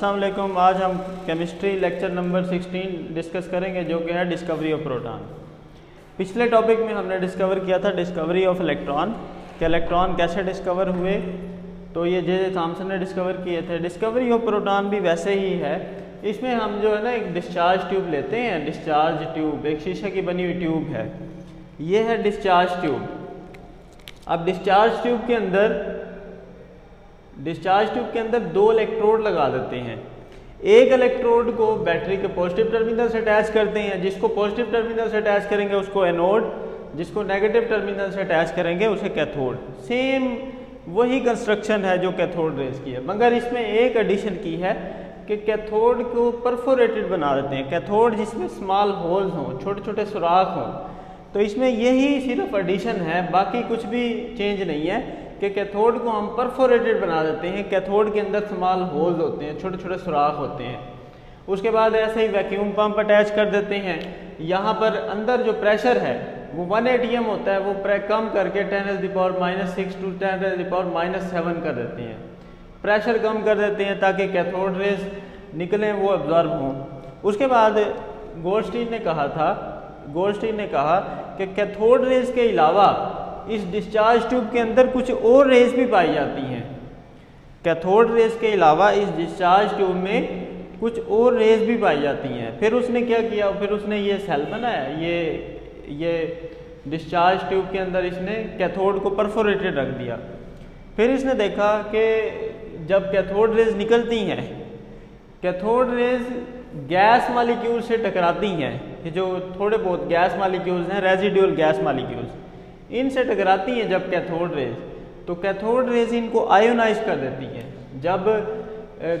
अस्सलाम वालेकुम। आज हम केमिस्ट्री लेक्चर नंबर 16 डिस्कस करेंगे, जो कि है डिस्कवरी ऑफ प्रोटॉन। पिछले टॉपिक में हमने डिस्कवर किया था डिस्कवरी ऑफ इलेक्ट्रॉन, कि इलेक्ट्रॉन कैसे डिस्कवर हुए, तो ये जे थॉमसन ने डिस्कवर किए थे। डिस्कवरी ऑफ प्रोटॉन भी वैसे ही है। इसमें हम जो है ना एक डिस्चार्ज ट्यूब लेते हैं, डिस्चार्ज ट्यूब एक शीशे की बनी हुई ट्यूब है, ये है डिस्चार्ज ट्यूब। अब डिस्चार्ज ट्यूब के अंदर दो इलेक्ट्रोड लगा देते हैं। एक इलेक्ट्रोड को बैटरी के पॉजिटिव टर्मिनल से अटैच करते हैं, जिसको पॉजिटिव टर्मिनल से अटैच करेंगे उसको एनोड, जिसको नेगेटिव टर्मिनल से अटैच करेंगे उसे कैथोड। सेम वही कंस्ट्रक्शन है जो कैथोड रेज की है, मगर इसमें एक एडिशन की है कि कैथोड को परफोरेटेड बना देते हैं। कैथोड जिसमें स्मॉल होल्स हों, छोटे छोटे सुराख हों, तो इसमें यही सिर्फ एडिशन है, बाकी कुछ भी चेंज नहीं है कि कैथोड को हम परफोरेटेड बना देते हैं। कैथोड के अंदर स्मॉल होल्स होते हैं, छोटे छोटे सुराख होते हैं। उसके बाद ऐसे ही वैक्यूम पंप अटैच कर देते हैं। यहाँ पर अंदर जो प्रेशर है वो 1 atm होता है, वो कम करके 10⁻⁻6 to 10⁻⁻7 कर देते हैं। प्रेशर कम कर देते हैं ताकि कैथोड रेज निकलें, वो अब्जॉर्ब हों। उसके बाद गोल्डस्टीन ने कहा कि कैथोड रेज के अलावा इस डिस्चार्ज ट्यूब के अंदर कुछ और रेज भी पाई जाती हैं। कैथोड रेज के अलावा इस डिस्चार्ज ट्यूब में कुछ और रेज भी पाई जाती हैं। फिर उसने क्या किया, फिर उसने ये सेल बनाया, ये डिस्चार्ज ट्यूब के अंदर इसने कैथोड को परफोरेटेड रख दिया। फिर इसने देखा कि जब कैथोड रेज निकलती हैं, कैथोड रेज गैस मालिक्यूल से टकराती हैं, ये जो थोड़े बहुत गैस मालिक्यूल्स हैं, रेजिडुअल गैस मालिक्यूल्स, इनसे टकराती हैं जब कैथोड रेज, तो कैथोड रेज इनको आयोनाइज कर देती है। जब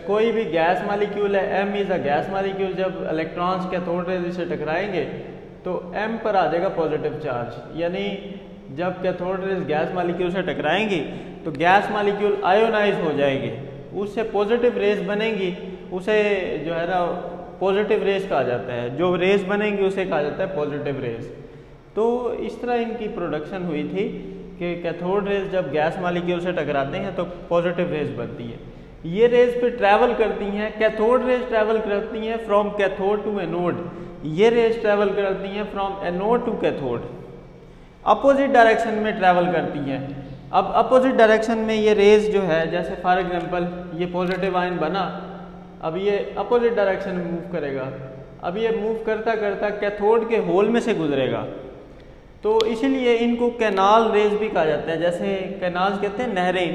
कोई भी गैस मालिक्यूल है, M is a gas molecule, जब इलेक्ट्रॉन्स कैथोड रेज से टकराएंगे तो M पर आ जाएगा पॉजिटिव चार्ज, यानी जब कैथोड रेज गैस मालिक्यूल से टकराएंगी तो गैस मालिक्यूल आयोनाइज हो जाएंगे, उससे पॉजिटिव रेज बनेंगी, उसे जो है ना पॉजिटिव रेज कहा जाता है। जो रेज बनेंगी उसे कहा जाता है पॉजिटिव रेज। तो इस तरह इनकी प्रोडक्शन हुई थी कि कैथोड रेज जब गैस मालिक्यूल से टकराते हैं तो पॉजिटिव रेज बनती है। ये रेज फिर ट्रैवल करती हैं, कैथोड रेज ट्रैवल करती हैं फ्रॉम कैथोड टू एनोड, ये रेज ट्रैवल करती हैं from anode to cathode, opposite direction में ट्रैवल करती हैं। अब अपोजिट डायरेक्शन में ये रेज जो है, जैसे फॉर एग्जांपल ये पॉजिटिव आयन बना, अब ये अपोजिट डायरेक्शन में मूव करेगा। अब ये मूव करता करता कैथोड के होल में से गुजरेगा, तो इसीलिए इनको कैनाल रेज भी कहा जाता है। जैसे कैनाल्स कहते हैं नहरें,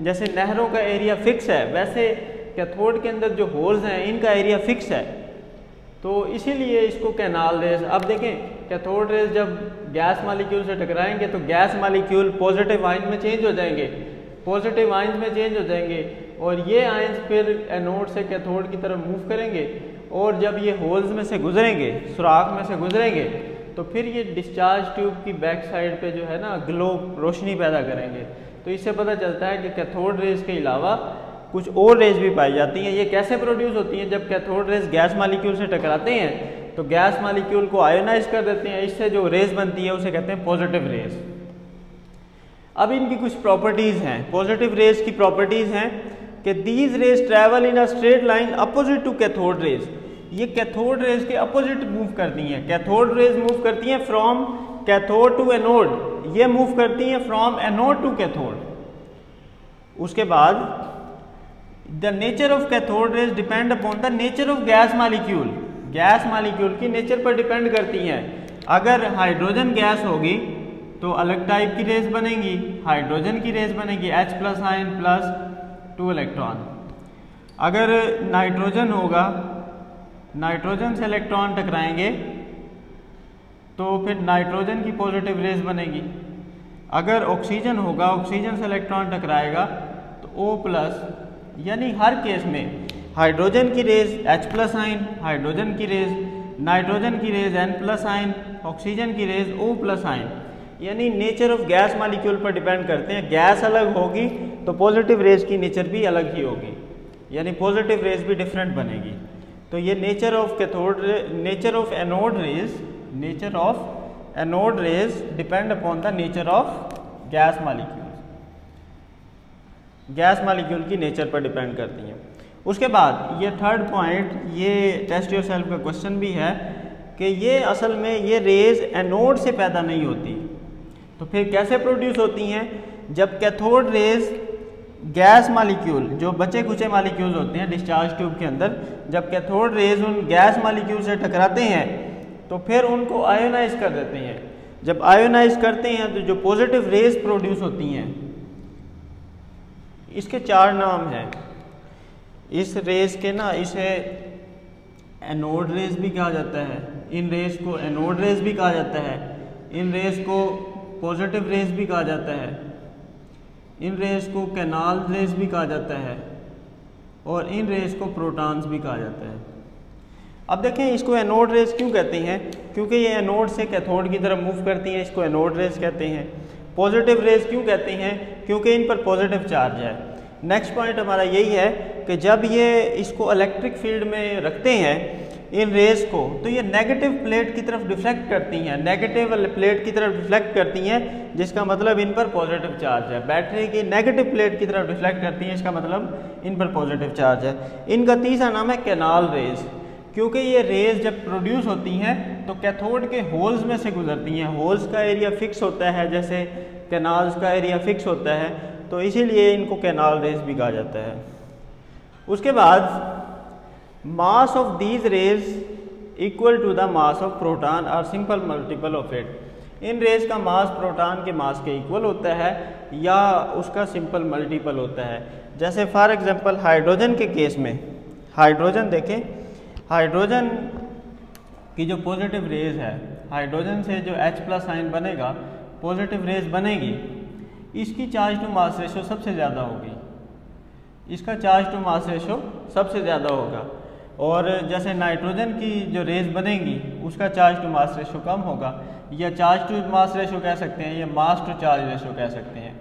जैसे नहरों का एरिया फिक्स है, वैसे कैथोड के अंदर जो होल्स हैं इनका एरिया फिक्स है, तो इसीलिए इसको कैनाल रेज। अब देखें कैथोड रेज जब गैस मालिक्यूल से टकराएंगे तो गैस मालिक्यूल पॉजिटिव आयन में चेंज हो जाएंगे, पॉजिटिव आयन में चेंज हो जाएंगे, और ये आयन्स फिर एनोड से कैथोड की तरफ मूव करेंगे, और जब ये होल्स में से गुजरेंगे, सुराख में से गुजरेंगे, तो फिर ये डिस्चार्ज ट्यूब की बैक साइड पे जो है ना ग्लो, रोशनी पैदा करेंगे। तो इससे पता चलता है कि कैथोड रेज के अलावा कुछ और रेज भी पाई जाती हैं। ये कैसे प्रोड्यूस होती हैं? जब कैथोड रेज गैस मालिक्यूल से टकराते हैं तो गैस मालिक्यूल को आयोनाइज कर देते हैं, इससे जो रेज बनती है उसे कहते हैं पॉजिटिव रेज। अब इनकी कुछ प्रॉपर्टीज़ हैं। पॉजिटिव रेज की प्रॉपर्टीज़ हैं कि these rays travel in a straight line opposite to cathode rays, ये कैथोड रेज के अपोजिट मूव करती हैं। कैथोड रेज मूव करती हैं फ्रॉम कैथोड टू एनोड, ये मूव करती हैं फ्रॉम एनोड टू कैथोड। उसके बाद the nature of cathode rays depend upon the nature of gas molecule, gas molecule की नेचर पर डिपेंड करती हैं। अगर हाइड्रोजन गैस होगी तो अलग टाइप की रेज बनेगी, हाइड्रोजन की रेज बनेगी H+ आयन प्लस 2 इलेक्ट्रॉन। अगर नाइट्रोजन होगा, नाइट्रोजन से इलेक्ट्रॉन टकराएंगे तो फिर नाइट्रोजन की पॉजिटिव रेज बनेगी। अगर ऑक्सीजन होगा, ऑक्सीजन से इलेक्ट्रॉन टकराएगा तो O+, यानी हर केस में हाइड्रोजन की रेज H+ आयन, हाइड्रोजन की रेज, नाइट्रोजन की रेज N+ आयन, ऑक्सीजन की रेज O+ आयन, यानी नेचर ऑफ गैस मालिक्यूल पर डिपेंड करते हैं। गैस अलग होगी तो पॉजिटिव रेज की नेचर भी अलग ही होगी, यानी पॉजिटिव रेज भी डिफरेंट बनेगी। तो ये nature of cathode, nature of anode rays, nature of anode rays depend upon the nature of gas molecule, gas molecule की नेचर पर डिपेंड करती हैं। उसके बाद ये थर्ड पॉइंट, ये टेस्ट योरसेल्फ का क्वेश्चन भी है कि ये असल में ये रेज एनोड से पैदा नहीं होती, तो फिर कैसे प्रोड्यूस होती हैं? जब कैथोड रेज गैस मालिक्यूल, जो बचे कुचे मालिक्यूल्स होते हैं डिस्चार्ज ट्यूब के अंदर, जब कैथोड रेज उन गैस मालिक्यूल से टकराते हैं तो फिर उनको आयोनाइज कर देते हैं। जब आयोनाइज करते हैं तो जो पॉजिटिव रेज प्रोड्यूस होती हैं, इसके 4 नाम हैं। इस रेज के ना, इसे एनोड रेज भी कहा जाता है, इन रेज को एनोड रेज भी कहा जाता है, इन रेज को पॉजिटिव रेज भी कहा जाता है, इन रेज को कैनाल रेज भी कहा जाता है, और इन रेज को प्रोटॉन्स भी कहा जाता है। अब देखें इसको एनोड रेज क्यों कहते हैं? क्योंकि ये एनोड से कैथोड की तरफ मूव करती हैं, इसको एनोड रेज कहते हैं। पॉजिटिव रेज क्यों कहते हैं? क्योंकि इन पर पॉजिटिव चार्ज है। नेक्स्ट पॉइंट हमारा यही है कि जब ये इसको इलेक्ट्रिक फील्ड में रखते हैं इन रेज को, तो ये नेगेटिव प्लेट की तरफ डिफ्लेक्ट करती हैं, नेगेटिव प्लेट की तरफ डिफ्लेक्ट करती हैं, जिसका मतलब इन पर पॉजिटिव चार्ज है। बैटरी की नेगेटिव प्लेट की तरफ डिफ्लेक्ट करती हैं, इसका मतलब इन पर पॉजिटिव चार्ज है। इनका तीसरा नाम है कैनाल रेज, क्योंकि ये रेज जब प्रोड्यूस होती हैं तो कैथोड के होल्स में से गुजरती हैं। होल्स का एरिया फिक्स होता है, जैसे कैनाल्स का एरिया फिक्स होता है, तो इसीलिए इनको कैनाल रेज भी कहा जाता है। उसके बाद mass of these rays equal to the mass of proton और सिंपल मल्टीपल ऑफ इट। इन रेज का मास प्रोटॉन के मास के इक्वल होता है या उसका सिंपल मल्टीपल होता है। जैसे फॉर एग्जांपल हाइड्रोजन के केस में, हाइड्रोजन देखें, हाइड्रोजन की जो पॉजिटिव रेज है, हाइड्रोजन से जो H+ आयन बनेगा, पॉजिटिव रेज बनेगी, इसकी चार्ज टू मास रेशो सबसे ज़्यादा होगी, इसका चार्ज टू मास रेशो सबसे ज़्यादा होगा। और जैसे नाइट्रोजन की जो रेज बनेगी उसका चार्ज टू मास रेशो कम होगा, या चार्ज टू मास रेशो कह सकते हैं, या मास टू चार्ज रेशो कह सकते हैं।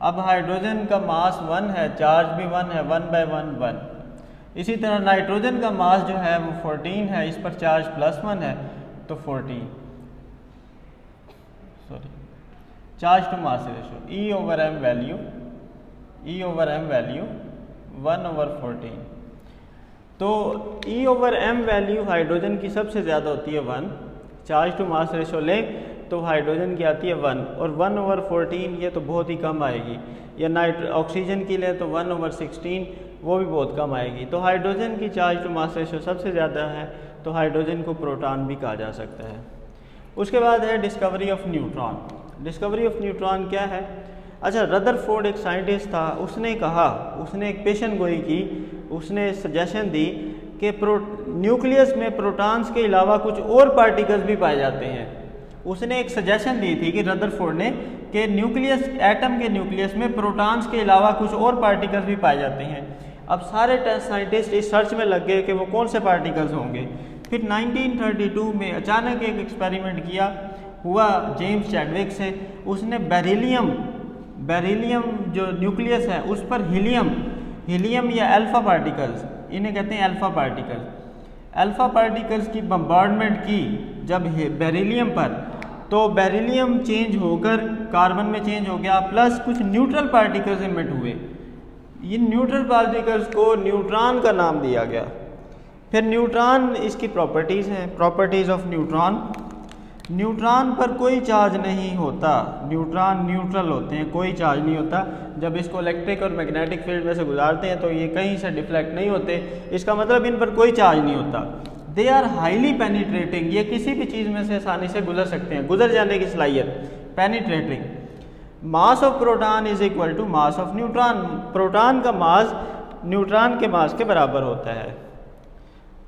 अब हाइड्रोजन का मास 1 है, चार्ज भी 1 है, 1/1 1। इसी तरह नाइट्रोजन का मास जो है वो 14 है, इस पर चार्ज +1 है, तो 14 charge to mass ratio E/m value 1/14। तो E/m वैल्यू हाइड्रोजन की सबसे ज़्यादा होती है 1, चार्ज टू मास रेशो लें तो हाइड्रोजन की आती है 1, और 1/14 ये तो बहुत ही कम आएगी। या ऑक्सीजन की लें तो 1/16, वो भी बहुत कम आएगी। तो हाइड्रोजन की चार्ज टू मास रेशो सबसे ज़्यादा है, तो हाइड्रोजन को प्रोटॉन भी कहा जा सकता है। उसके बाद है discovery of neutron. Discovery of neutron क्या है? अच्छा, रदरफोर्ड एक साइंटिस्ट था, उसने कहा, उसने एक पेशन गोई की, उसने सजेशन दी कि न्यूक्लियस में प्रोटॉन्स के अलावा कुछ और पार्टिकल्स भी पाए जाते हैं। उसने एक सजेशन दी थी कि रदरफोर्ड ने, कि न्यूक्लियस, एटम के न्यूक्लियस में प्रोटॉन्स के अलावा कुछ और पार्टिकल्स भी पाए जाते हैं। अब सारे साइंटिस्ट इस सर्च में लग गए कि वो कौन से पार्टिकल्स होंगे। फिर 1932 में अचानक एक एक्सपेरिमेंट किया हुआ जेम्स चैडविक से। उसने बेरिलियम जो न्यूक्लियस है उस पर हीलियम या अल्फा पार्टिकल्स, इन्हें कहते हैं अल्फा पार्टिकल्स की बम्बार्डमेंट की जब बेरिलियम पर, तो बेरिलियम चेंज होकर कार्बन में चेंज हो गया, प्लस कुछ न्यूट्रल पार्टिकल्स इमिट हुए। इन न्यूट्रल पार्टिकल्स को न्यूट्रॉन का नाम दिया गया। फिर न्यूट्रॉन, इसकी प्रॉपर्टीज़ हैं, प्रॉपर्टीज़ ऑफ न्यूट्रॉन। न्यूट्रॉन पर कोई चार्ज नहीं होता, न्यूट्रॉन न्यूट्रल होते हैं, कोई चार्ज नहीं होता। जब इसको इलेक्ट्रिक और मैग्नेटिक फील्ड में से गुजारते हैं तो ये कहीं से डिफ्लेक्ट नहीं होते, इसका मतलब इन पर कोई चार्ज नहीं होता। दे आर हाईली पेनिट्रेटिंग, ये किसी भी चीज़ में से आसानी से गुजर सकते हैं, गुजर जाने की सलाहियत, penetrating. Mass of proton is equal to mass of neutron. Proton का मास न्यूट्रॉन के मास के बराबर होता है।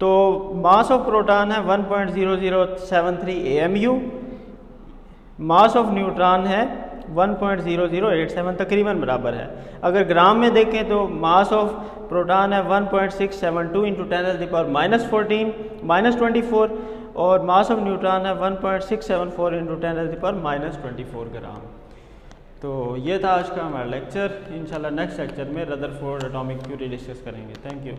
तो मास ऑफ प्रोटॉन है 1.0073 AMU, मास ऑफ न्यूट्रॉन है 1.0087, तकरीबन बराबर है। अगर ग्राम में देखें तो मास ऑफ प्रोटॉन है 1.672 × 10⁻⁻14 -24, और मास ऑफ न्यूट्रॉन है 1.674 × 10⁻24 ग्राम। तो ये था आज का हमारा लेक्चर। इंशाल्लाह नेक्स्ट लेक्चर में रदरफोर्ड एटॉमिक थ्योरी डिस्कस करेंगे। Thank you.